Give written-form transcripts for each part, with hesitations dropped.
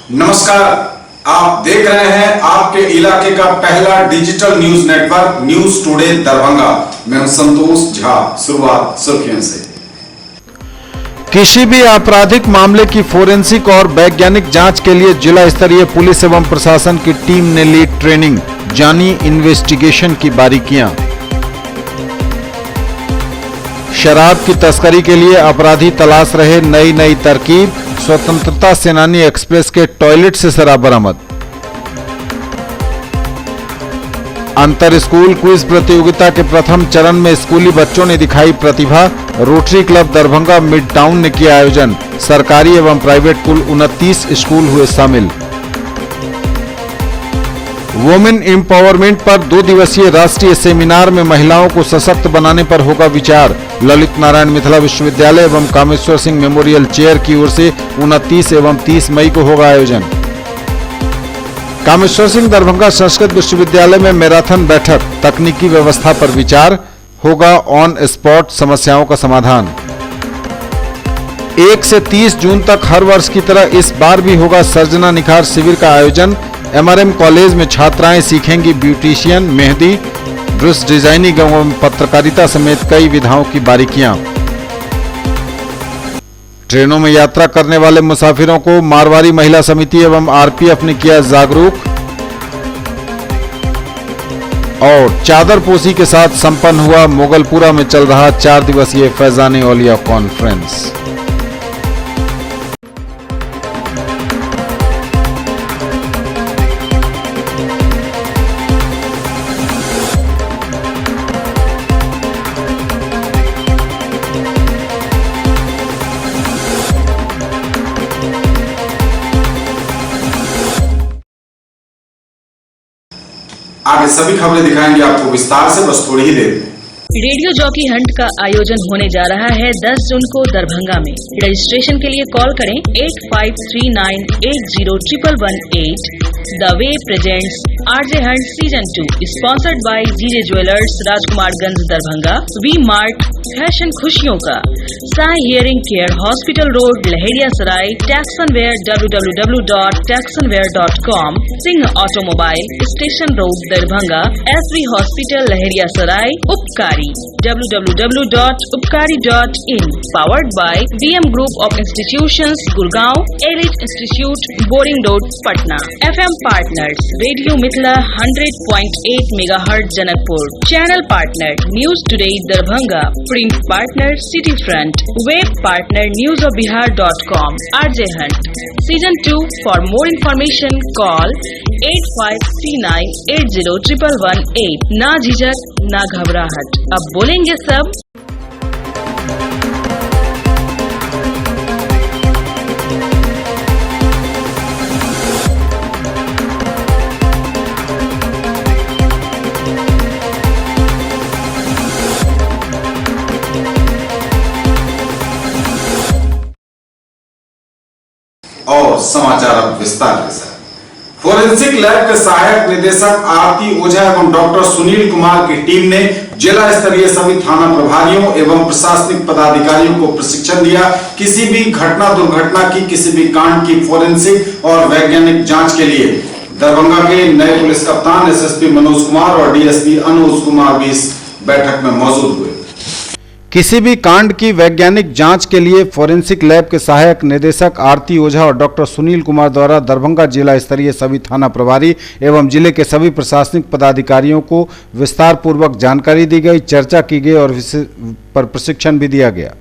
नमस्कार, आप देख रहे हैं आपके इलाके का पहला digital news network news today Darbhanga. मैं हूं संतोष झा। शुरुआत सुर्खियों से। किसी भी आपराधिक मामले की फोरेंसिक और वैज्ञानिक जांच के लिए जिला स्तरीय पुलिस एवं प्रशासन की टीम ने ली ट्रेनिंग, जानी इन्वेस्टिगेशन की बारीकियां। शराब की तस्करी के लिए अपराधी तलाश रहे नई तरकीब, स्वतंत्रता सेनानी एक्सप्रेस के टॉयलेट से शराब बरामद। अंतर स्कूल क्विज प्रतियोगिता के प्रथम चरण में स्कूली बच्चों ने दिखाई प्रतिभा। Rotary Club Darbhanga Mid Town ने किया आयोजन। सरकारी एवं प्राइवेट कुल 29 स्कूल हुए शामिल। वुमेन एम्पावरमेंट पर 2 दिवसीय राष्ट्रीय सेमिनार में महिलाओं को सशक्त बनाने पर होगा विचार। ललित नारायण मिथिला विश्वविद्यालय एवं कामेश्वर सिंह मेमोरियल चेयर की ओर से 29 एवं 30 मई को होगा आयोजन। कामेश्वर सिंह दरभंगा संस्कृत विश्वविद्यालय में मैराथन बैठक, तकनीकी व्यवस्था पर विचार, होगा ऑन स्पॉट समस्याओं का समाधान। 1 से 30 जून तक हर वर्ष की तरह इस बार भी होगा सर्जना निखार शिविर का आयोजन। MRM कॉलेज में छात्राएं सीखेंगी ब्यूटिशियन, मेहंदी, ड्रेस डिजाइनिंग एवं पत्रकारिता समेत कई विधाओं की बारीकियां। ट्रेनों में यात्रा करने वाले मुसाफिरों को मारवाड़ी महिला समिति एवं RPF ने किया जागरूक। और चादरपोशी के साथ संपन्न हुआ मोगलपुरा में चल रहा 4 दिवसीय फैजान औलिया कॉन्फ्रेंस। आगे सभी खबरें दिखाएंगे आपको विस्तार से, बस थोड़ी ही देर में। रेडियो जॉकी हंट का आयोजन होने जा रहा है 10 जून को दरभंगा में। रजिस्ट्रेशन के लिए कॉल करें 8539801118। The way presents RJ Hunt Season 2, sponsored by GJ jewellers, Rajkumarganj Darbhanga, V Mart fashion खुशियों का, Sai hearing care, hospital road Laheria Sarai, Taxonware www.taxonware.com, Singh automobile, station road Darbhanga, SV hospital Laheria Sarai, Upkari www.upkari.in, powered by VM group of institutions Gurgaon, elite institute, boring road Patna. FM partners radio Mithila 100.8 megahertz Janakpur, channel partner news today Darbhanga, print partner city front, web partner newsofbihar.com। RJ Hunt Season 2, for more information call 8539801118। ना झिझक ना घबराहट, अब बोलेंगे सब। और समाचार अब विस्तार के साथ। फोरेंसिक लैब के सहायक निदेशक आरती ओझा एवं डॉक्टर सुनील कुमार की टीम ने जिला स्तरीय सभी थाना प्रभारियों एवं प्रशासनिक पदाधिकारियों को प्रशिक्षण दिया। किसी भी घटना दुर्घटना की, किसी भी कांड की फोरेंसिक और वैज्ञानिक जांच के लिए दरभंगा के नए पुलिस कप्तान SSP मनोज कुमार और DSP अनुज कुमार भी इस बैठक में मौजूद हुए। किसी भी कांड की वैज्ञानिक जांच के लिए फोरेंसिक लैब के सहायक निदेशक आरती ओझा और डॉक्टर सुनील कुमार द्वारा दरभंगा जिला स्तरीय सभी थाना प्रभारी एवं जिले के सभी प्रशासनिक पदाधिकारियों को विस्तार पूर्वक जानकारी दी गई, चर्चा की गई और पर प्रशिक्षण भी दिया गया।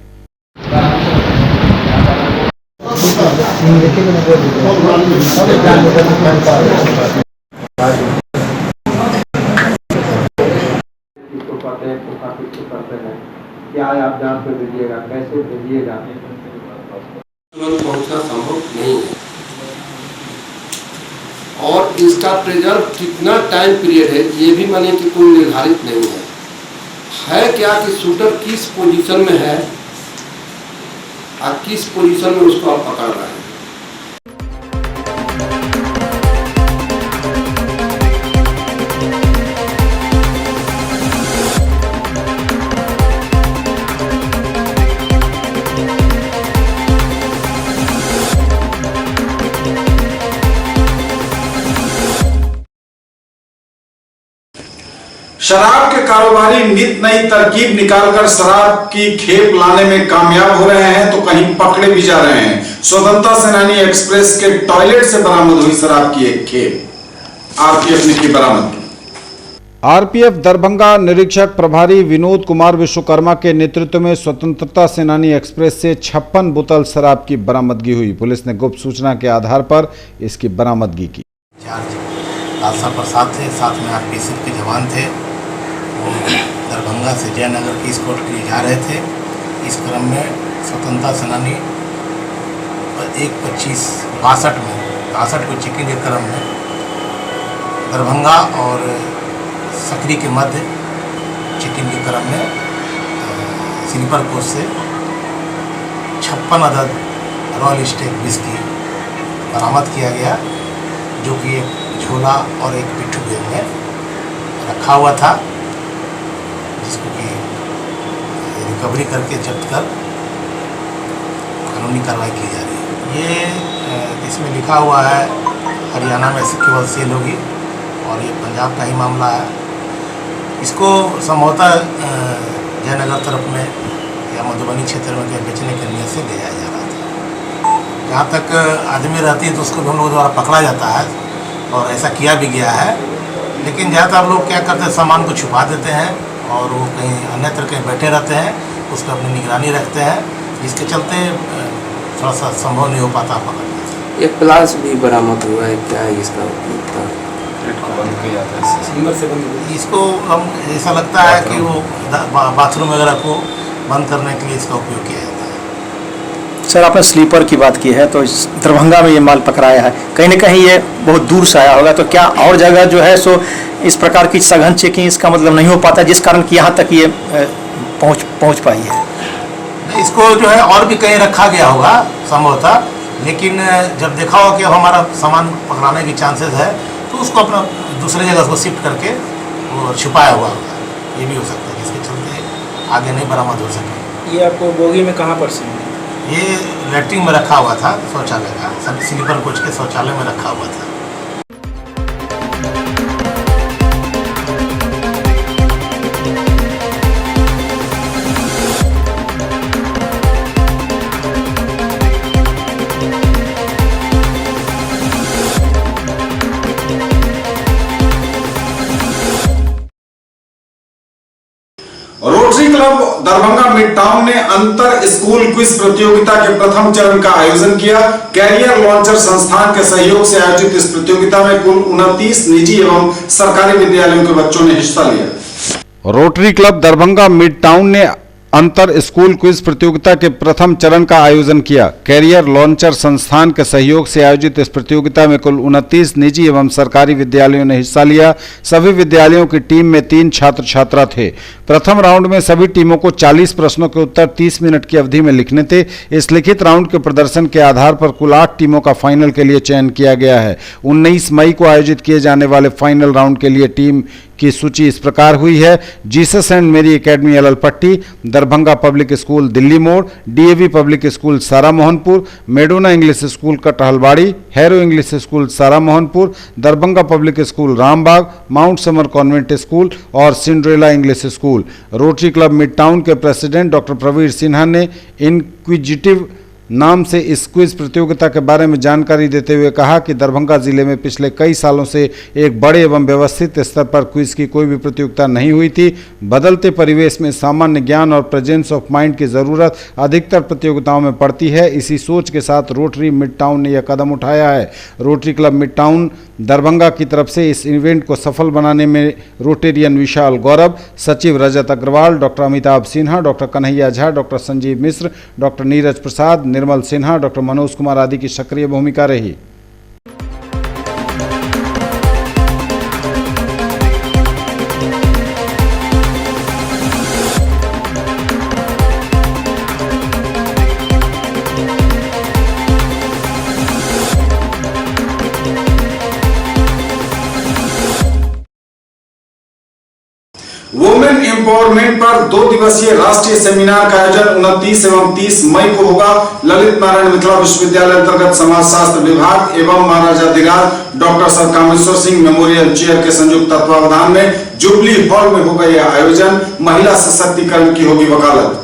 क्या आप जांच में भेजिएगा, कैसे भेजिएगा, पहुंचना संभव नहीं है। और इसका प्रिजर्व कितना टाइम पीरियड है ये भी माने कि कोई निर्धारित नहीं है क्या कि शूटर किस पोजीशन में है और किस पोजीशन में उसको आप पकड़ रहे हैं। शराब के कारोबारी नित नई तरकीब निकालकर शराब की खेप लाने में कामयाब हो रहे हैं तो कहीं पकड़े भी जा रहे हैं। स्वतंत्रता सेनानी एक्सप्रेस के टॉयलेट से बरामद हुई शराब की एक खेप आरपीएफ ने की बरामद। आरपीएफ दरभंगा निरीक्षक प्रभारी विनोद कुमार विश्वकर्मा के नेतृत्व में स्वतंत्रता सेनानी एक्सप्रेस से 56 बोतल शराब की बरामदगी हुई। पुलिस ने गुप्त सूचना के आधार पर इसकी बरामदगी की। लालसा प्रसाद थे, साथ में आरपीएफ के जवान थे। वो दरभंगा से जयनगर की स्कॉट के लिए जा रहे थे। इस क्रम में स्वतंत्रता सेनानी 1/25/62 में 62 को चेकिंग के क्रम में दरभंगा और सकरी के मध्य चेकिंग के क्रम में स्लीपर कोच से 56 अदद रॉयल स्टेक विस्की बरामद किया गया, जो कि एक झोला और एक पिट्ठू बैग में रखा हुआ था, जिसको कि रिकवरी करके जब्त कर कानूनी कार्रवाई की जा रही है। ये इसमें लिखा हुआ है हरियाणा में केवल सेल होगी और ये पंजाब का ही मामला है। इसको संभवतः जयनगर तरफ में या मधुबनी क्षेत्र में बेचने के नियत से ले जाया जा रहा था। जहाँ तक आदमी रहती है तो उसको भी हम लोग द्वारा पकड़ा जाता है और ऐसा किया भी गया है। लेकिन ज़्यादातर लोग क्या करते हैं, सामान को छुपा देते हैं और वो कहीं अन्यत्र कहीं बैठे रहते हैं, उस पर अपनी निगरानी रखते हैं, जिसके चलते थोड़ा सा संभव नहीं हो पाता पकड़ना। एक प्लास भी बरामद हुआ है, क्या है इसका उपयोगिता? इसको हम ऐसा लगता है कि वो बाथरूम वगैरह को बंद करने के लिए इसका उपयोग किया जाता है। सर, आपने स्लीपर की बात की है, तो दरभंगा में ये माल पकड़ाया है, कहीं ना कहीं ये बहुत दूर से आया होगा, तो क्या और जगह जो है सो इस प्रकार की सघन चेकिंग इसका मतलब नहीं हो पाता, जिस कारण कि यहाँ तक ये पहुँच पाई है? इसको जो है और भी कहीं रखा गया होगा संभवतः, लेकिन जब देखा होगा कि अब हमारा सामान पकड़ाने की चांसेस है तो उसको अपना दूसरी जगह को शिफ्ट करके वो छुपाया हुआ होगा। ये भी हो सकता है, जिसके चलते आगे नहीं बरामद हो सके। ये आपको बोगी में कहाँ पर से? ये लैट्रिन में रखा हुआ था, शौचालय का, स्लीपर कोच के शौचालय में रखा हुआ था। Rotary Club Darbhanga Mid Town ने अंतर स्कूल क्विज प्रतियोगिता के प्रथम चरण का आयोजन किया। कैरियर लॉन्चर संस्थान के सहयोग से आयोजित इस प्रतियोगिता में कुल 29 निजी एवं सरकारी विद्यालयों के बच्चों ने हिस्सा लिया। Rotary Club Darbhanga Mid Town ने अंतर स्कूल क्विज प्रतियोगिता के प्रथम चरण का आयोजन किया। कैरियर लॉन्चर संस्थान के सहयोग से आयोजित इस प्रतियोगिता में कुल 29 निजी एवं सरकारी विद्यालयों ने हिस्सा लिया। सभी विद्यालयों की टीम में 3 छात्र छात्रा थे। प्रथम राउंड में सभी टीमों को 40 प्रश्नों के उत्तर 30 मिनट की अवधि में लिखने थे। इस लिखित राउंड के प्रदर्शन के आधार पर कुल 8 टीमों का फाइनल के लिए चयन किया गया है। 19 मई को आयोजित किए जाने वाले फाइनल राउंड के लिए टीम की सूची इस प्रकार हुई है: Jesus and Mary academy Allalpatti, Darbhanga public school Delhi मोड़, DAV public school Sara Mohanpur, Madonna English school Kathalbari, Harrow English school Sara Mohanpur, Darbhanga public school Rambagh, Mount Summer convent school और Cinderella English school. Rotary Club Mid Town के प्रेसिडेंट डॉक्टर प्रवीर सिन्हा ने इनक्विजिटिव नाम से इस quiz प्रतियोगिता के बारे में जानकारी देते हुए कहा कि दरभंगा जिले में पिछले कई सालों से एक बड़े एवं व्यवस्थित स्तर पर क्विज की कोई भी प्रतियोगिता नहीं हुई थी। बदलते परिवेश में सामान्य ज्ञान और प्रेजेंस ऑफ माइंड की ज़रूरत अधिकतर प्रतियोगिताओं में पड़ती है। इसी सोच के साथ रोटरी मिड टाउन ने यह कदम उठाया है। Rotary Club Mid town Darbhanga की तरफ से इस इवेंट को सफल बनाने में रोटेरियन विशाल गौरव, सचिव Rajat Agarwal, doctor Amitabh Sinha, doctor Kanhaiya Jha, doctor Sanjeev Mishra, doctor Neeraj Prasad, Nirmal Sinha, doctor Manoj Kumar आदि की सक्रिय भूमिका रही। वुमेन एम्पावरमेंट पर 2 दिवसीय राष्ट्रीय सेमिनार का आयोजन 29 एवं 30 मई को होगा। ललित नारायण मिथिला विश्वविद्यालय अंतर्गत समाजशास्त्र विभाग एवं Maharajadhiraj doctor sir Kameshwar Singh memorial chair के संयुक्त तत्वावधान में जुबली हॉल में होगा यह आयोजन। महिला सशक्तिकरण की होगी वकालत।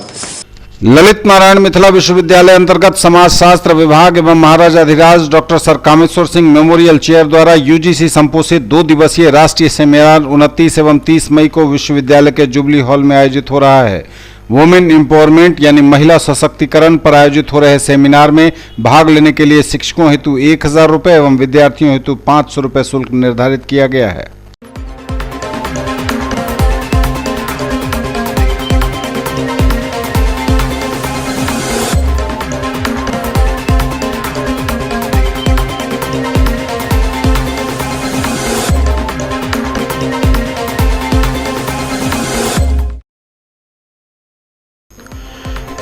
ललित नारायण मिथिला विश्वविद्यालय अंतर्गत समाजशास्त्र विभाग एवं Maharajadhiraj doctor sir Kameshwar Singh memorial chair द्वारा यूजीसी संपोषित 2 दिवसीय राष्ट्रीय सेमिनार 29 एवं 30 मई को विश्वविद्यालय के जुबली हॉल में आयोजित हो रहा है। वुमेन एम्पावरमेंट यानी महिला सशक्तिकरण पर आयोजित हो रहे सेमिनार में भाग लेने के लिए शिक्षकों हेतु 1000 रुपये एवं विद्यार्थियों हेतु 500 रुपये शुल्क निर्धारित किया गया है।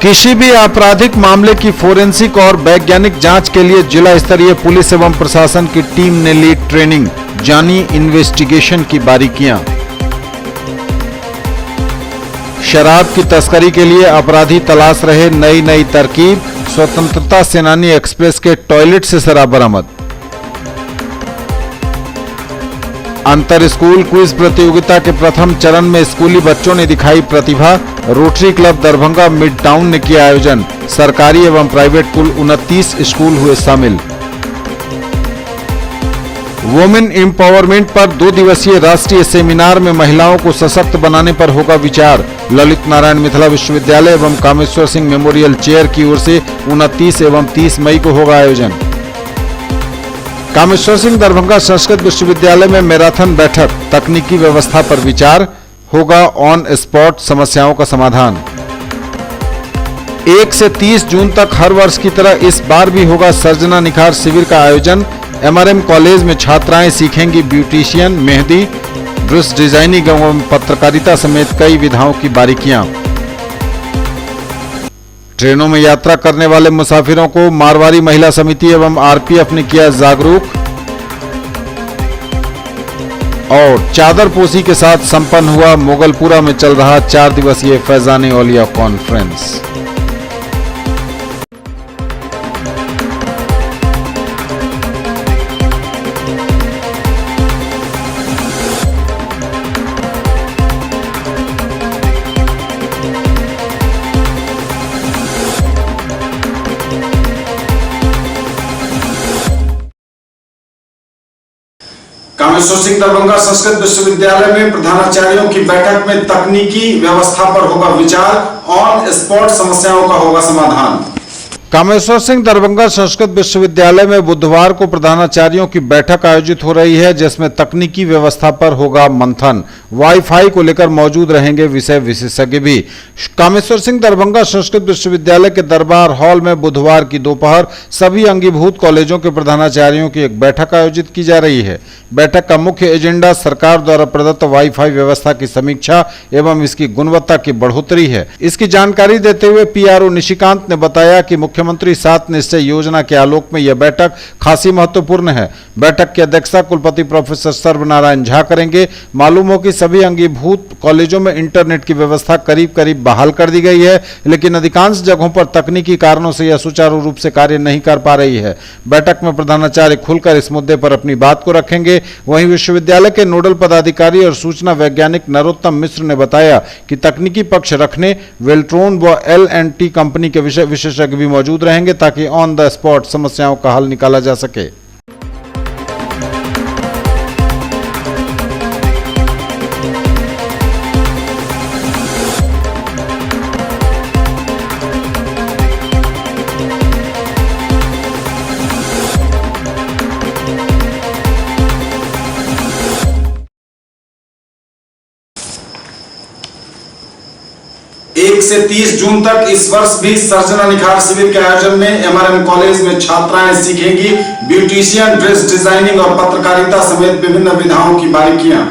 किसी भी आपराधिक मामले की फोरेंसिक और वैज्ञानिक जांच के लिए जिला स्तरीय पुलिस एवं प्रशासन की टीम ने ली ट्रेनिंग, जानी इन्वेस्टिगेशन की बारीकियां। शराब की तस्करी के लिए अपराधी तलाश रहे नई तरकीब, स्वतंत्रता सेनानी एक्सप्रेस के टॉयलेट से शराब बरामद। अंतर स्कूल क्विज प्रतियोगिता के प्रथम चरण में स्कूली बच्चों ने दिखाई प्रतिभा। Rotary Club Darbhanga Mid Town ने किया आयोजन। सरकारी एवं प्राइवेट कुल 29 स्कूल हुए शामिल। वुमेन एम्पावरमेंट पर 2 दिवसीय राष्ट्रीय सेमिनार में महिलाओं को सशक्त बनाने पर होगा विचार। ललित नारायण मिथिला विश्वविद्यालय एवं कामेश्वर सिंह मेमोरियल चेयर की ओर से 29 एवं 30 मई को होगा आयोजन। कामेश्वर सिंह दरभंगा संस्कृत विश्वविद्यालय में मैराथन बैठक, तकनीकी व्यवस्था पर विचार, होगा ऑन स्पॉट समस्याओं का समाधान। 1 से 30 जून तक हर वर्ष की तरह इस बार भी होगा सर्जना निखार शिविर का आयोजन। एमआरएम कॉलेज में छात्राएं सीखेंगी ब्यूटिशियन, मेहंदी, ड्रेस डिजाइनिंग एवं पत्रकारिता समेत कई विधाओं की बारीकियां। ट्रेनों में यात्रा करने वाले मुसाफिरों को मारवाड़ी महिला समिति एवं आरपीएफ ने किया जागरूक। और चादरपोशी के साथ संपन्न हुआ मोगलपुरा में चल रहा 4 दिवसीय फैजान औलिया कॉन्फ्रेंस। कामेश्वर सिंह दरभंगा संस्कृत विश्वविद्यालय में प्रधानाचार्यों की बैठक में तकनीकी व्यवस्था पर होगा विचार। ऑन स्पॉट समस्याओं का होगा समाधान। कामेश्वर सिंह दरभंगा संस्कृत विश्वविद्यालय में बुधवार को प्रधानाचार्यों की बैठक आयोजित हो रही है, जिसमें तकनीकी व्यवस्था पर होगा मंथन। वाईफाई को लेकर मौजूद रहेंगे विषय विशेषज्ञ भी। कामेश्वर सिंह दरभंगा संस्कृत विश्वविद्यालय के दरबार हॉल में बुधवार की दोपहर सभी अंगीभूत कॉलेजों के प्रधानाचार्यों की एक बैठक आयोजित की जा रही है। बैठक का मुख्य एजेंडा सरकार द्वारा प्रदत्त वाईफाई व्यवस्था की समीक्षा एवं इसकी गुणवत्ता की बढ़ोतरी है। इसकी जानकारी देते हुए पीआरओ निशिकांत ने बताया कि मुख्यमंत्री 7 निश्चय योजना के आलोक में यह बैठक खासी महत्वपूर्ण है। बैठक की अध्यक्षता कुलपति प्रोफेसर सर्वनारायण झा करेंगे। मालूम हो कि सभी अंगीभूत कॉलेजों में इंटरनेट की व्यवस्था करीब बहाल कर दी गई है, लेकिन अधिकांश जगहों पर तकनीकी कारणों से यह सुचारू रूप से कार्य नहीं कर पा रही है। बैठक में प्रधानाचार्य खुलकर इस मुद्दे पर अपनी बात को रखेंगे। वहीं विश्वविद्यालय के नोडल पदाधिकारी और सूचना वैज्ञानिक नरोत्तम मिश्र ने बताया कि तकनीकी पक्ष रखने वेल्ट्रॉन व L&T कंपनी के विशेषज्ञ भी मौजूद रहेंगे ताकि ऑन द स्पॉट समस्याओं का हल निकाला जा सके। एक से 30 जून तक इस वर्ष भी सर्जना निखार शिविर के आयोजन में एमआरएम कॉलेज में छात्राएं सीखेंगी ब्यूटिशियन, ड्रेस डिजाइनिंग और पत्रकारिता समेत विभिन्न विधाओं की बारीकियां।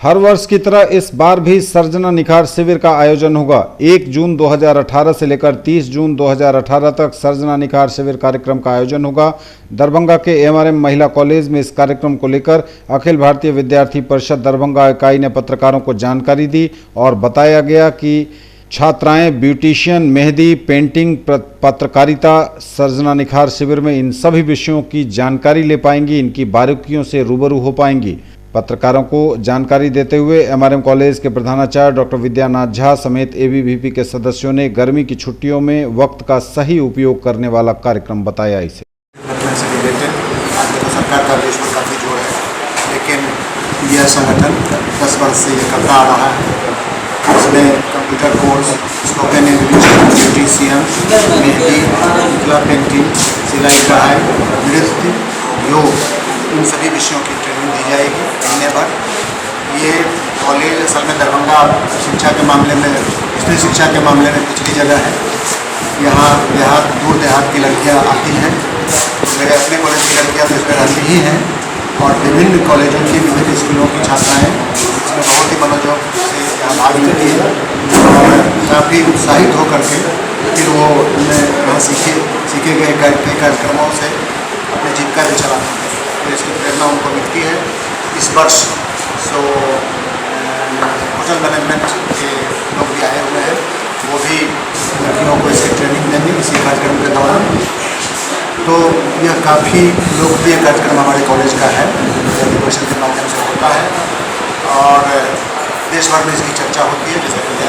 हर वर्ष की तरह इस बार भी सर्जना निखार शिविर का आयोजन होगा। 1 जून 2018 से लेकर 30 जून 2018 तक सर्जना निखार शिविर कार्यक्रम का आयोजन होगा। दरभंगा के एमआरएम महिला कॉलेज में इस कार्यक्रम को लेकर अखिल भारतीय विद्यार्थी परिषद दरभंगा इकाई ने पत्रकारों को जानकारी दी और बताया गया कि छात्राएं ब्यूटिशियन, मेहंदी, पेंटिंग, पत्रकारिता सर्जना निखार शिविर में इन सभी विषयों की जानकारी ले पाएंगी, इनकी बारीकियों से रूबरू हो पाएंगी। पत्रकारों को जानकारी देते हुए एमआरएम कॉलेज के प्रधानाचार्य डॉक्टर विद्यानाथ झा समेत एबीवीपी के सदस्यों ने गर्मी की छुट्टियों में वक्त का सही उपयोग करने वाला कार्यक्रम बताया। इसे सरकार का देश में काफ़ी जोर है, लेकिन यह संगठन 10 वर्ष से ये करता आ रहा है। इसमें computer course, spoken English, beautician, mehndi, Mithila painting, सिलाई कढ़ाई, नृत्य, योग, इन सभी विषयों की ट्रेनिंग दी जाएगी महीने भर। ये कॉलेज असल में दरभंगा शिक्षा के मामले में, स्त्री शिक्षा के मामले में पिछली जगह है। यहाँ दूर देहात की लड़कियाँ आती हैं, मेरे अपने कॉलेज की लड़कियाँ तो इसमें रहती ही हैं और विभिन्न कॉलेजों की, विभिन्न स्कूलों की छात्राएँ इसमें बहुत ही मनोयोग से यहाँ भाग लेती है और काफ़ी उत्साहित होकर के फिर वो यहाँ सीखे गए कई कार्यक्रमों से अपनी जीविका भी चलाते हैं। तो इसकी प्रेरणा उनको मिलती है। इस वर्ष होटल मैनेजमेंट के लोग भी आए हुए हैं, वो भी लड़कियों को इसकी ट्रेनिंग देंगे इसी कार्यक्रम के दौरान। तो यह काफ़ी लोकप्रिय कार्यक्रम हमारे कॉलेज का है, परिषद के माध्यम से होता है और देश भर में इसकी चर्चा होती है। जैसा कि ने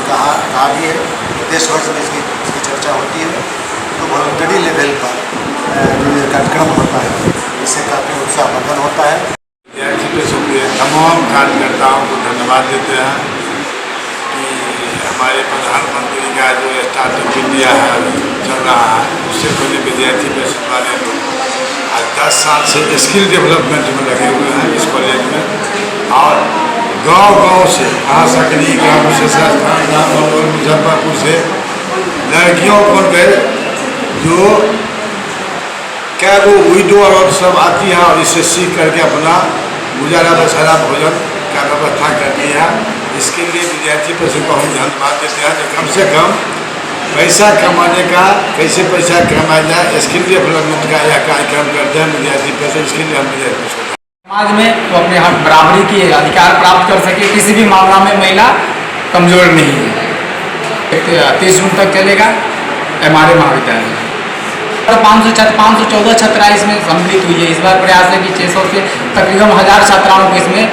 कहा भी है, देश भर में इसकी चर्चा होती है। तो वॉलंटरी लेवल पर जो ये कार्यक्रम होता है, इससे काफ़ी उत्साहवर्धन होता है। तमाम कार्यकर्ताओं को धन्यवाद देते हैं कि हमारे प्रधानमंत्री का जो स्टार्टअप इंडिया है चल रहा है, उससे पहले विद्यार्थी परिषद वाले लोग आज 10 साल से स्किल डेवलपमेंट में लगे हुए हैं इस कॉलेज में। और गांव-गांव से सकरी ग्राम से मुजफ्फरपुर से लड़कियों को गए जो क्या वो विडो और सब आती है और इससे सीख करके अपना गुजारा बसारा भोजन का व्यवस्था करती है। इसके लिए विद्यार्थी परिषद को हम धन्यवाद देते हैं। कम से कम पैसा कमाने का, कैसे पैसा कमाया जाए, स्किल डेवलपमेंट का यह कार्यक्रम करते हैं विद्यार्थी परिषद। इसके लिए हम विद्यार्थी परिषद समाज में वो अपने हक बराबरी की अधिकार प्राप्त कर सके। किसी भी मामला में महिला कमजोर नहीं है। 30 जून तक चलेगा हमारे महाविद्यालय। 514 छात्राएं इसमें सम्मिलित हुई है। इस बार प्रयास है कि 600 से तकरीबन 1000 छात्राओं को इसमें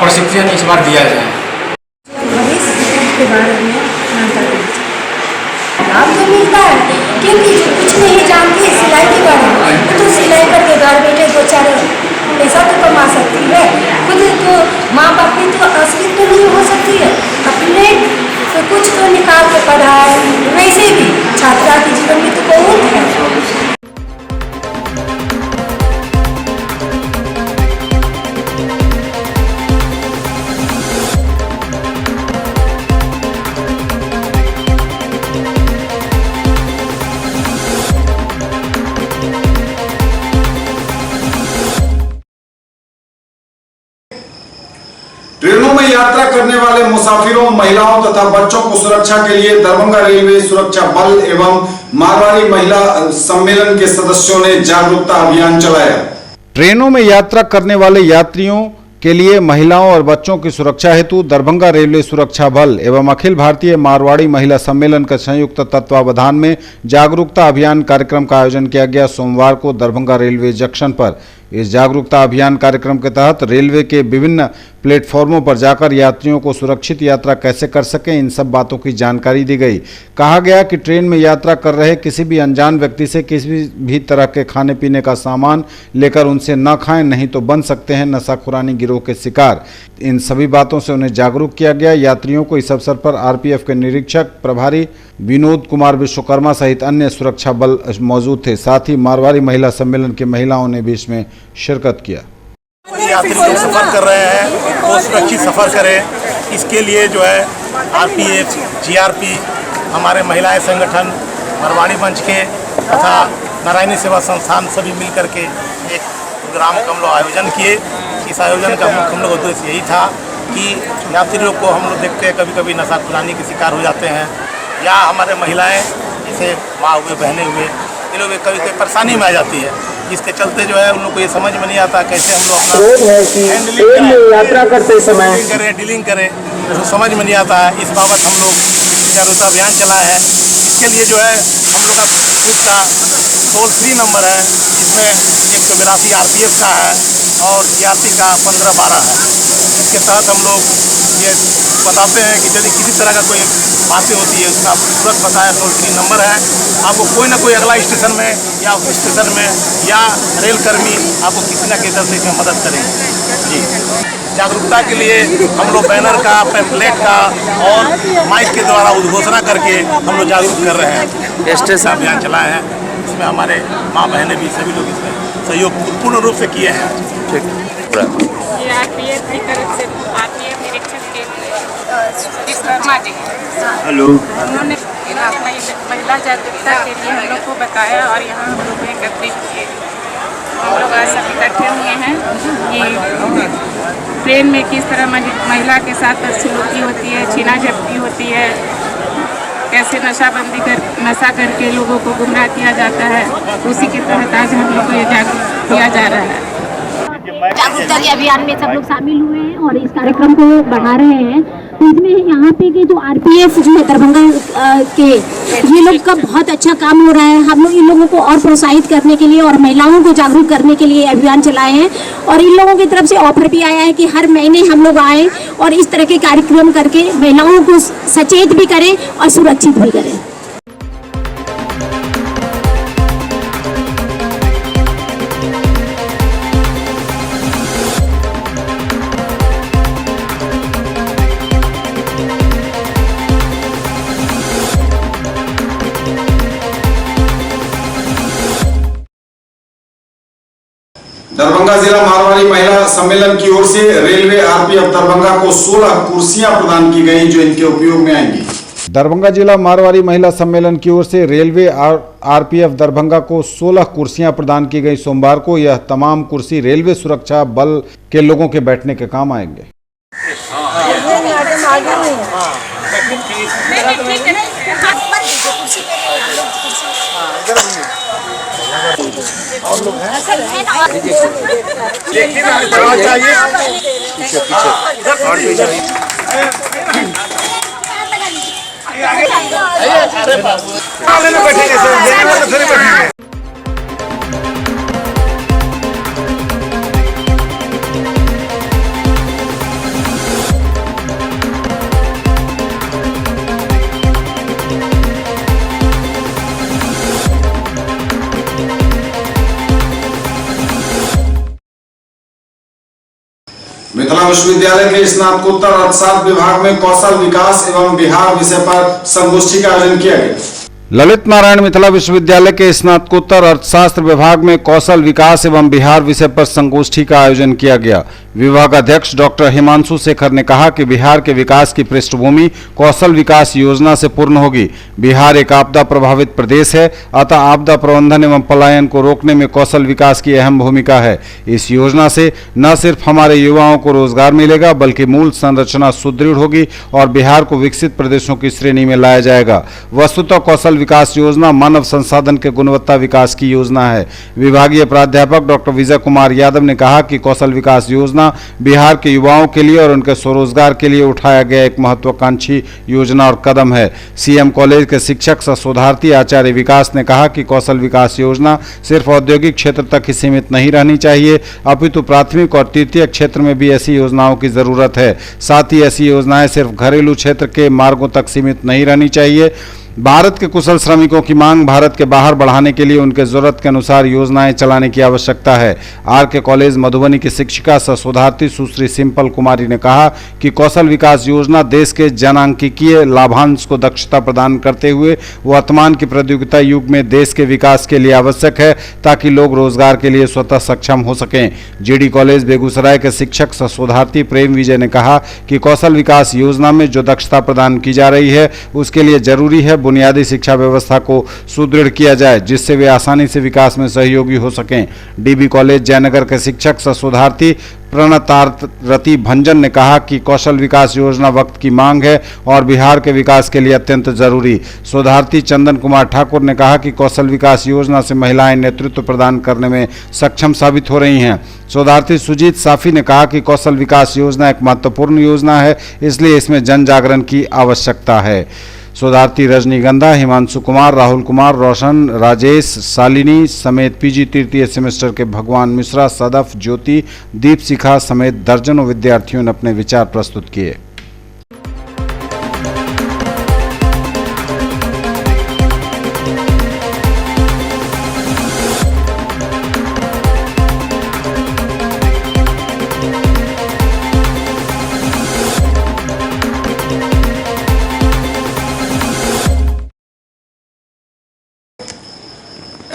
प्रशिक्षण इस बार दिया जाए। लाभ तो मिलता है क्योंकि जो कुछ नहीं जानती है सिलाई के बारे में, वो तो सिलाई करके घर बैठे 2-4 पैसा तो कमा सकती है। खुद तो माँ बाप की तो असली तो नहीं हो सकती है, अपने तो कुछ तो निकाल के पढ़ाए। वैसे भी छात्रा के जीवन में तो बहुत है। ट्रेनों में यात्रा करने वाले मुसाफिरों, महिलाओं तथा बच्चों को सुरक्षा के लिए दरभंगा रेलवे सुरक्षा बल एवं मारवाड़ी महिला सम्मेलन के सदस्यों ने जागरूकता अभियान चलाया। ट्रेनों में यात्रा करने वाले यात्रियों के लिए महिलाओं और बच्चों की सुरक्षा हेतु दरभंगा रेलवे सुरक्षा बल एवं अखिल भारतीय मारवाड़ी महिला सम्मेलन का संयुक्त तत्वावधान में जागरूकता अभियान कार्यक्रम का आयोजन किया गया। सोमवार को दरभंगा रेलवे जंक्शन पर इस जागरूकता अभियान कार्यक्रम के तहत रेलवे के विभिन्न प्लेटफॉर्मों पर जाकर यात्रियों को सुरक्षित यात्रा कैसे कर सकें, इन सब बातों की जानकारी दी गई। कहा गया कि ट्रेन में यात्रा कर रहे किसी भी अनजान व्यक्ति से किसी भी तरह के खाने पीने का सामान लेकर उनसे न खाएं, नहीं तो बन सकते हैं नशाखुरानी गिरोह के शिकार। इन सभी बातों से उन्हें जागरूक किया गया। यात्रियों को इस अवसर पर आरपीएफ के निरीक्षक प्रभारी विनोद कुमार विश्वकर्मा सहित अन्य सुरक्षा बल मौजूद थे। साथ ही मारवाड़ी महिला सम्मेलन की महिलाओं ने भी इसमें शिरकत किया। यात्री जो सफ़र कर रहे हैं वो सुरक्षित सफ़र करें, इसके लिए जो है आरपीएफ, जीआरपी, हमारे महिलाएं संगठन, मारवाड़ी मंच के तथा नारायणी सेवा संस्थान सभी मिल करके एक प्रोग्राम का हम लोग आयोजन किए। इस आयोजन का मुख्य हम लोग उद्देश्य यही था कि यात्रियों को हम लोग देखते हैं कभी कभी नशा खुरानी के शिकार हो जाते हैं, या हमारे महिलाएं जैसे माँ हुए बहनें हुए ये लोग कभी कभी परेशानी में आ जाती है, जिसके चलते जो है उन लोग को ये समझ में नहीं आता कैसे हम लोग अपना हैंडलिंग यात्रा करते समय डीलिंग करें, तो समझ में नहीं आता है। इस बाबत हम लोग जागरूकता अभियान चलाए हैं। इसके लिए जो है हम लोग का ग्रुप का टोल फ्री नंबर है, जिसमें 182 RPF का है और GRT का 1512 है। इसके तहत हम लोग ये बताते हैं कि यदि किसी तरह का कोई बातें होती है उसका तुरंत बताया टोल फ्री नंबर है। आपको कोई ना कोई अगला स्टेशन में या उस स्टेशन में या रेल कर्मी आपको किसी न किसी तरह से इसमें मदद करेंगे। जी, जागरूकता के लिए हम लोग बैनर का, पैम्फलेट का और माइक के द्वारा उद्घोषणा करके हम लोग जागरूक कर रहे हैं। स्टेशन अभियान चलाए हैं, इसमें हमारे माँ बहनें भी सभी लोग इसमें सहयोग पूर्ण रूप से किए हैं। ठीक, ये RPF की तरफ से RPF निरीक्षक के शर्मा जी, हेलो, उन्होंने महिला जागरूकता के लिए हम लोग को बताया और यहाँ हम लोग एकत्रित किए। हम लोग आज सब इकट्ठे हुए हैं कि ट्रेन में किस तरह महिला के साथ बदसलूकी होती है, छीना झपटी होती है, कैसे नशा करके लोगों को गुमराह किया जाता है। उसी के तहत आज हम लोग को ये जागरूक किया जा रहा है। जागरूकता के अभियान में सब लोग शामिल हुए हैं और इस कार्यक्रम को बढ़ा रहे हैं। तो इसमें यहाँ पे के जो RPF जो है दरभंगा के, ये लोग का बहुत अच्छा काम हो रहा है। हम लोग इन लोगों को और प्रोत्साहित करने के लिए और महिलाओं को जागरूक करने के लिए अभियान चलाए हैं और इन लोगों की तरफ से ऑफर भी आया है कि हर महीने हम लोग आए और इस तरह के कार्यक्रम करके महिलाओं को सचेत भी करें और सुरक्षित भी करें। दरभंगा जिला मारवाड़ी महिला सम्मेलन की ओर से रेलवे RPF दरभंगा को 16 कुर्सियां प्रदान की गई जो इनके उपयोग में आएंगी। दरभंगा जिला मारवाड़ी महिला सम्मेलन की ओर से रेलवे RPF दरभंगा को 16 कुर्सियां प्रदान की गई। सोमवार को यह तमाम कुर्सी रेलवे सुरक्षा बल के लोगों के बैठने के काम आएंगे। और लोग हैं चाहिए। मिथिला विश्वविद्यालय के स्नातकोत्तर अर्थशास्त्र विभाग में कौशल विकास एवं बिहार विषय पर संगोष्ठी का आयोजन किया गया। ललित नारायण मिथिला विश्वविद्यालय के स्नातकोत्तर अर्थशास्त्र विभाग में कौशल विकास एवं बिहार विषय पर संगोष्ठी का आयोजन किया गया। विभागाध्यक्ष डॉक्टर हिमांशु शेखर ने कहा कि बिहार के विकास की पृष्ठभूमि कौशल विकास योजना से पूर्ण होगी। बिहार एक आपदा प्रभावित प्रदेश है, अतः आपदा प्रबंधन एवं पलायन को रोकने में कौशल विकास की अहम भूमिका है। इस योजना से न सिर्फ हमारे युवाओं को रोजगार मिलेगा बल्कि मूल संरचना सुदृढ़ होगी और बिहार को विकसित प्रदेशों की श्रेणी में लाया जाएगा। वस्तुतः कौशल विकास योजना मानव संसाधन के गुणवत्ता विकास की योजना है। विभागीय प्राध्यापक डॉक्टर विजय कुमार यादव ने कहा कि कौशल विकास योजना बिहार के युवाओं के लिए और उनके स्वरोजगार के लिए उठाया गया एक महत्वाकांक्षी योजना और कदम है। सीएम कॉलेज के शिक्षक सह शोधार्थी आचार्य विकास ने कहा कि कौशल विकास योजना सिर्फ औद्योगिक क्षेत्र तक ही सीमित नहीं रहनी चाहिए, अपितु प्राथमिक और तृतीय क्षेत्र में भी ऐसी योजनाओं की जरूरत है। साथ ही ऐसी योजनाएं सिर्फ घरेलू क्षेत्र के मार्गों तक सीमित नहीं रहनी चाहिए। भारत के कुशल श्रमिकों की मांग भारत के बाहर बढ़ाने के लिए उनके जरूरत के अनुसार योजनाएं चलाने की आवश्यकता है। RK कॉलेज मधुबनी की शिक्षिका सह शोधार्थी सुश्री सिंपल कुमारी ने कहा कि कौशल विकास योजना देश के जनांकीय लाभांश को दक्षता प्रदान करते हुए वर्तमान की प्रतियोगिता युग में देश के विकास के लिए आवश्यक है ताकि लोग रोजगार के लिए स्वतः सक्षम हो सकें। GD कॉलेज बेगूसराय के शिक्षक सह शोधार्थी प्रेम विजय ने कहा कि कौशल विकास योजना में जो दक्षता प्रदान की जा रही है उसके लिए जरूरी है बुनियादी शिक्षा व्यवस्था को सुदृढ़ किया जाए, जिससे वे आसानी से विकास में सहयोगी हो सकें। डीबी कॉलेज जयनगर के शिक्षक शोधार्थी प्रणतारती भंजन ने कहा कि कौशल विकास योजना वक्त की मांग है और बिहार के विकास के लिए अत्यंत जरूरी। शोधार्थी चंदन कुमार ठाकुर ने कहा कि कौशल विकास योजना से महिलाएं नेतृत्व प्रदान करने में सक्षम साबित हो रही हैं। शोधार्थी सुजीत साफी ने कहा कि कौशल विकास योजना एक महत्वपूर्ण योजना है, इसलिए इसमें जन जागरण की आवश्यकता है। शोधार्थी रजनीगंधा, हिमांशु कुमार, राहुल कुमार, रोशन, राजेश, शालिनी समेत पीजी तृतीय सेमेस्टर के भगवान मिश्रा, सदफ, ज्योति, दीप शिखा समेत दर्जनों विद्यार्थियों ने अपने विचार प्रस्तुत किए।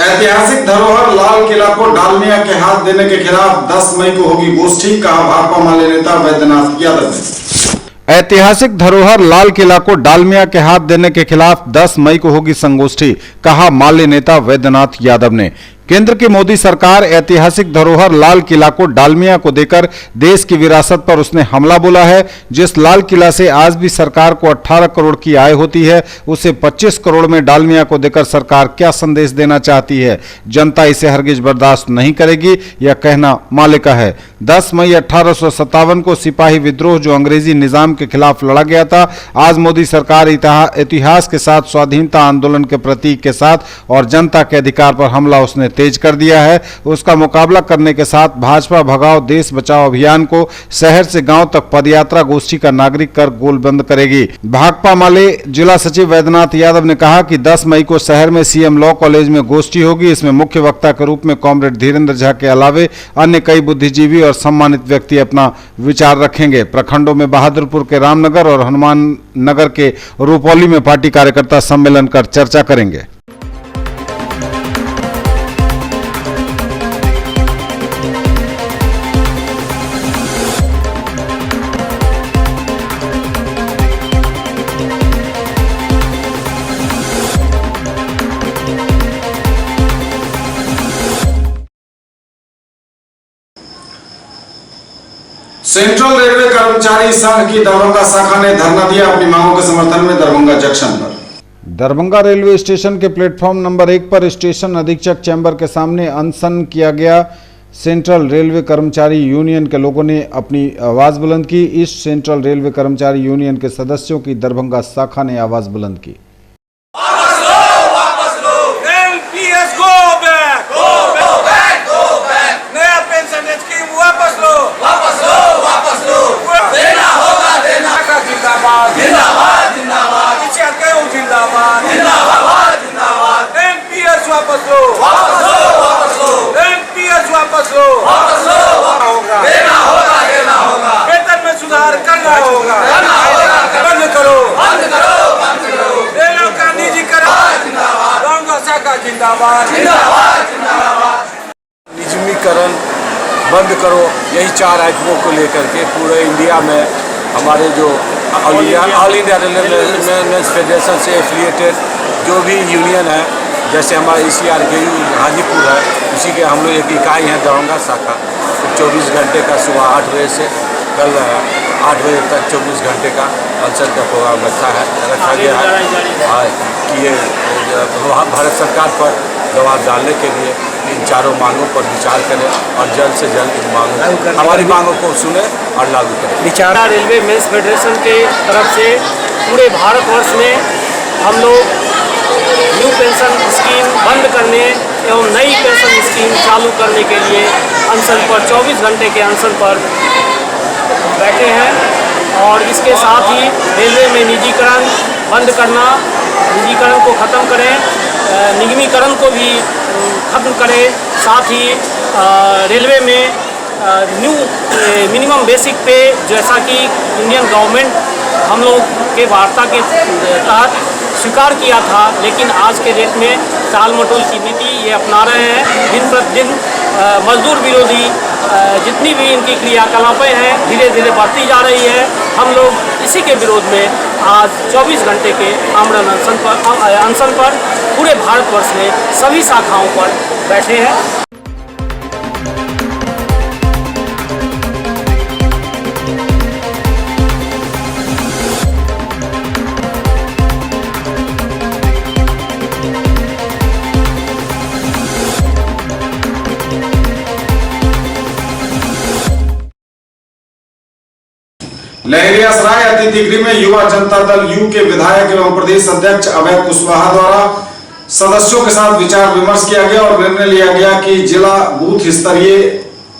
ऐतिहासिक धरोहर लाल किला को डालमिया के हाथ देने के खिलाफ 10 मई को होगी गोष्ठी, कहा भाकपा माले नेता वैद्यनाथ यादव ने। ऐतिहासिक धरोहर लाल किला को डालमिया के हाथ देने के खिलाफ 10 मई को होगी संगोष्ठी, कहा माले नेता वैद्यनाथ यादव ने। केंद्र की मोदी सरकार ऐतिहासिक धरोहर लाल किला को डालमिया को देकर देश की विरासत पर उसने हमला बोला है। जिस लाल किला से आज भी सरकार को 18 करोड़ की आय होती है, उसे 25 करोड़ में डालमिया को देकर सरकार क्या संदेश देना चाहती है? जनता इसे हरगिज बर्दाश्त नहीं करेगी, यह कहना माले का है। 10 मई 1857 को सिपाही विद्रोह जो अंग्रेजी निजाम के खिलाफ लड़ा गया था, आज मोदी सरकार इतिहास के साथ, स्वाधीनता आंदोलन के प्रतीक के साथ और जनता के अधिकार पर हमला उसने तेज कर दिया है। उसका मुकाबला करने के साथ भाजपा भगाओ देश बचाओ अभियान को शहर से गांव तक पदयात्रा गोष्ठी का नागरिक कर गोलबंद करेगी। भाकपा माले जिला सचिव वैद्यनाथ यादव ने कहा कि 10 मई को शहर में सीएम लॉ कॉलेज में गोष्ठी होगी। इसमें मुख्य वक्ता के रूप में कॉमरेड धीरेन्द्र झा के अलावे अन्य कई बुद्धिजीवी और सम्मानित व्यक्ति अपना विचार रखेंगे। प्रखंडों में बहादुरपुर के रामनगर और हनुमान नगर के रूपौली में पार्टी कार्यकर्ता सम्मेलन कर चर्चा करेंगे। सेंट्रल रेलवे कर्मचारी संघ की दरभंगा शाखा ने धरना दिया अपनी मांगों के समर्थन में दरभंगा जंक्शन पर। दरभंगा रेलवे स्टेशन के प्लेटफॉर्म नंबर 1 पर स्टेशन अधीक्षक चैम्बर के सामने अनशन किया गया। सेंट्रल रेलवे कर्मचारी यूनियन के लोगों ने अपनी आवाज बुलंद की। इस सेंट्रल रेलवे कर्मचारी यूनियन के सदस्यों की दरभंगा शाखा ने आवाज बुलंद की। वेतन में सुधार करना होगा, बंद करो, रेलों का निजीकरण, शाखा जिंदाबाद, निजीकरण बंद करो, यही 4 आइटमों को लेकर के पूरे इंडिया में हमारे जो all India railwaymen's federation से एफिलिएटेड जो भी यूनियन है, जैसे हमारा ECRKU हाजीपुर है, उसी के हम लोग एक इकाई है दरभंगा शाखा। 24 घंटे का सुबह 8 बजे से कल 8 बजे तक 24 घंटे का अनशन का प्रोग्राम रखा गया है कि ये भारत सरकार पर दबाव डालने के लिए इन चारों मांगों पर विचार करें और जल्द से जल्द इन मांगों हमारी मांगों को सुने और लागू करें। विचार रेलवे मेंस फेडरेशन के तरफ से पूरे भारतवर्ष में हम लोग न्यू पेंशन स्कीम बंद करने एवं नई पेंशन स्कीम चालू करने के लिए अनशन पर 24 घंटे के अनशन पर बैठे हैं और इसके साथ ही रेलवे में निजीकरण बंद करना, निजीकरण को ख़त्म करें, निगमीकरण को भी ख़त्म करें, साथ ही रेलवे में न्यू मिनिमम बेसिक पे जैसा कि इंडियन गवर्नमेंट हम लोग के वार्ता के तहत स्वीकार किया था, लेकिन आज के डेट में टाल मटोल की नीति ये अपना रहे हैं। दिन प्रतिदिन मजदूर विरोधी जितनी भी इनकी क्रियाकलापें हैं धीरे धीरे बढ़ती जा रही है। हम लोग इसी के विरोध में आज 24 घंटे के आमरण अनशन पर पूरे भारतवर्ष में सभी शाखाओं पर बैठे हैं। लहरियासराय अतिथि गृह में युवा जनता दल यू के विधायक एवं प्रदेश अध्यक्ष अभय कुशवाहा द्वारा सदस्यों के साथ विचार विमर्श किया गया और निर्णय लिया गया कि जिला बूथ स्तरीय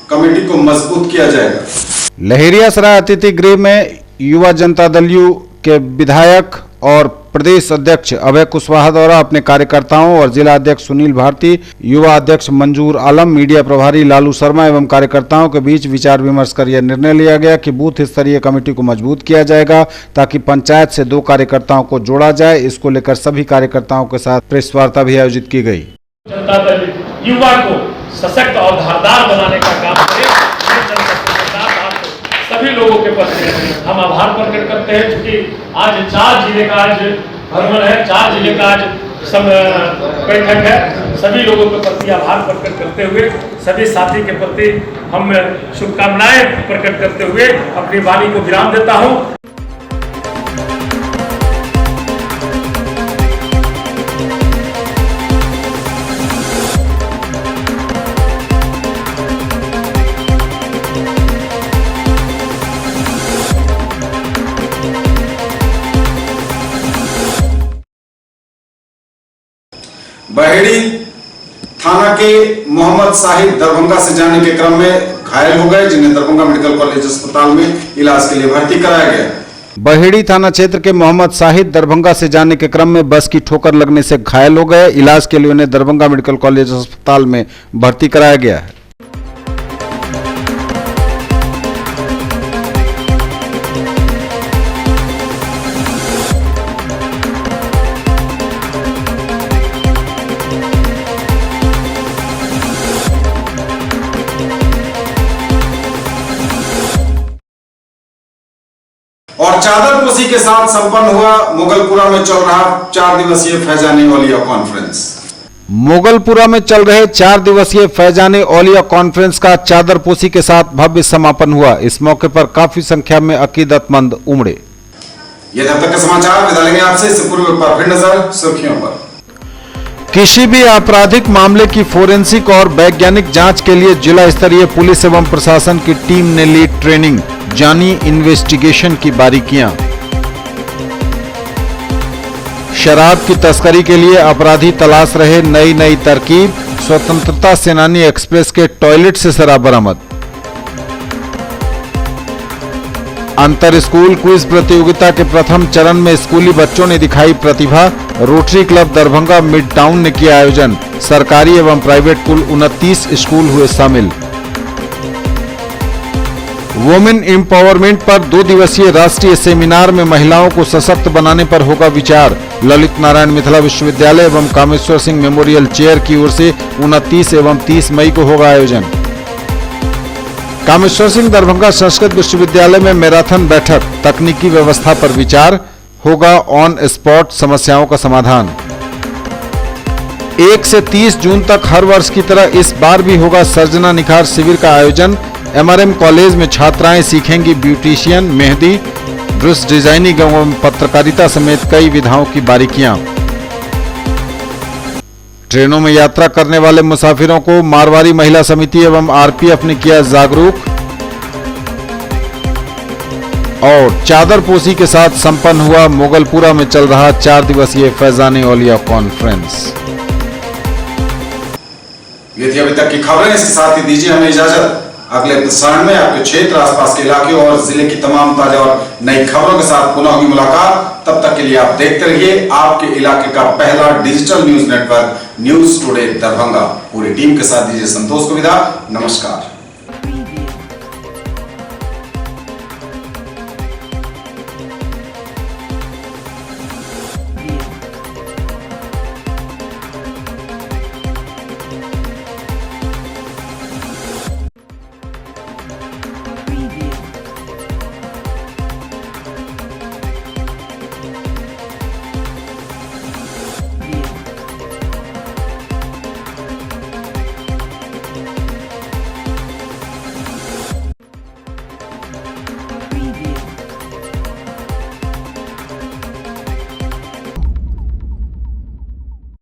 कमेटी को मजबूत किया जाएगा। लहरियासराय अतिथि गृह में युवा जनता दल यू के विधायक और प्रदेश अध्यक्ष अभय कुशवाहा द्वारा अपने कार्यकर्ताओं और जिला अध्यक्ष सुनील भारती, युवा अध्यक्ष मंजूर आलम, मीडिया प्रभारी लालू शर्मा एवं कार्यकर्ताओं के बीच विचार विमर्श कर यह निर्णय लिया गया कि बूथ स्तरीय कमेटी को मजबूत किया जाएगा ताकि पंचायत से 2 कार्यकर्ताओं को जोड़ा जाए। इसको लेकर सभी कार्यकर्ताओं के साथ प्रेस वार्ता भी आयोजित की गई। जनता दल युवा को सशक्त और धारदार बनाने का काम करे। सभी लोगों के प्रति हम आभार प्रकट करते हैं, क्योंकि आज 4 जिले का आज भ्रमण है, 4 जिले का आज बैठक है। सभी लोगों के प्रति आभार प्रकट करते हुए सभी साथी के प्रति हम शुभकामनाएं प्रकट करते हुए अपनी वाणी को विराम देता हूं। बहेड़ी थाना के मोहम्मद साहिब दरभंगा से जाने के क्रम में घायल हो गए, जिन्हें दरभंगा मेडिकल कॉलेज अस्पताल में इलाज के लिए भर्ती कराया गया। बहेड़ी थाना क्षेत्र के मोहम्मद साहिब दरभंगा से जाने के क्रम में बस की ठोकर लगने से घायल हो गए। इलाज के लिए उन्हें दरभंगा मेडिकल कॉलेज अस्पताल में भर्ती कराया गया है। और चादरपोशी के साथ संपन्न हुआ मुगलपुरा में चल रहा 4 दिवसीय फैजान औलिया कॉन्फ्रेंस। मुगलपुरा में चल रहे 4 दिवसीय फैजान औलिया कॉन्फ्रेंस का चादरपोशी के साथ भव्य समापन हुआ। इस मौके पर काफी संख्या में अकीदतमंद उमड़े। ये तब तक के समाचार, विदा लेंगे आपसे। इससे पूर्व एक बार फिर नजर सुर्खियों पर। किसी भी आपराधिक मामले की फोरेंसिक और वैज्ञानिक जांच के लिए जिला स्तरीय पुलिस एवं प्रशासन की टीम ने ली ट्रेनिंग, जानी इन्वेस्टिगेशन की बारीकियां। शराब की तस्करी के लिए अपराधी तलाश रहे नई तरकीब, स्वतंत्रता सेनानी एक्सप्रेस के टॉयलेट से शराब बरामद। अंतर स्कूल क्विज प्रतियोगिता के प्रथम चरण में स्कूली बच्चों ने दिखाई प्रतिभा। Rotary Club Darbhanga Mid Town ने किया आयोजन। सरकारी एवं प्राइवेट कुल 29 स्कूल हुए शामिल। वुमेन एम्पावरमेंट पर 2 दिवसीय राष्ट्रीय सेमिनार में महिलाओं को सशक्त बनाने पर होगा विचार। ललित नारायण मिथिला विश्वविद्यालय एवं कामेश्वर सिंह मेमोरियल चेयर की ओर से 29 एवं 30 मई को होगा आयोजन। कामेश्वर सिंह दरभंगा संस्कृत विश्वविद्यालय में मैराथन बैठक, तकनीकी व्यवस्था पर विचार, होगा ऑन स्पॉट समस्याओं का समाधान। 1 से 30 जून तक हर वर्ष की तरह इस बार भी होगा सर्जना निखार शिविर का आयोजन। MRM कॉलेज में छात्राएं सीखेंगी ब्यूटिशियन, मेहंदी, ड्रेस डिजाइनिंग एवं पत्रकारिता समेत कई विधाओं की बारीकियां। ट्रेनों में यात्रा करने वाले मुसाफिरों को मारवाड़ी महिला समिति एवं RPF ने किया जागरूक। और चादरपोशी के साथ संपन्न हुआ मुगलपुरा में चल रहा 4 दिवसीय फैजान औलिया कॉन्फ्रेंस। ये थी अभी तक की खबरें। इसके साथ ही दीजिए हमें इजाजत। अगले प्रसारण में आपके क्षेत्र, आसपास के इलाके और जिले की तमाम ताजा और नई खबरों के साथ पुनः होगी मुलाकात। तब तक के लिए आप देखते रहिए आपके इलाके का पहला digital news network news today Darbhanga. पूरी टीम के साथ दीजिए संतोष को विदा। नमस्कार।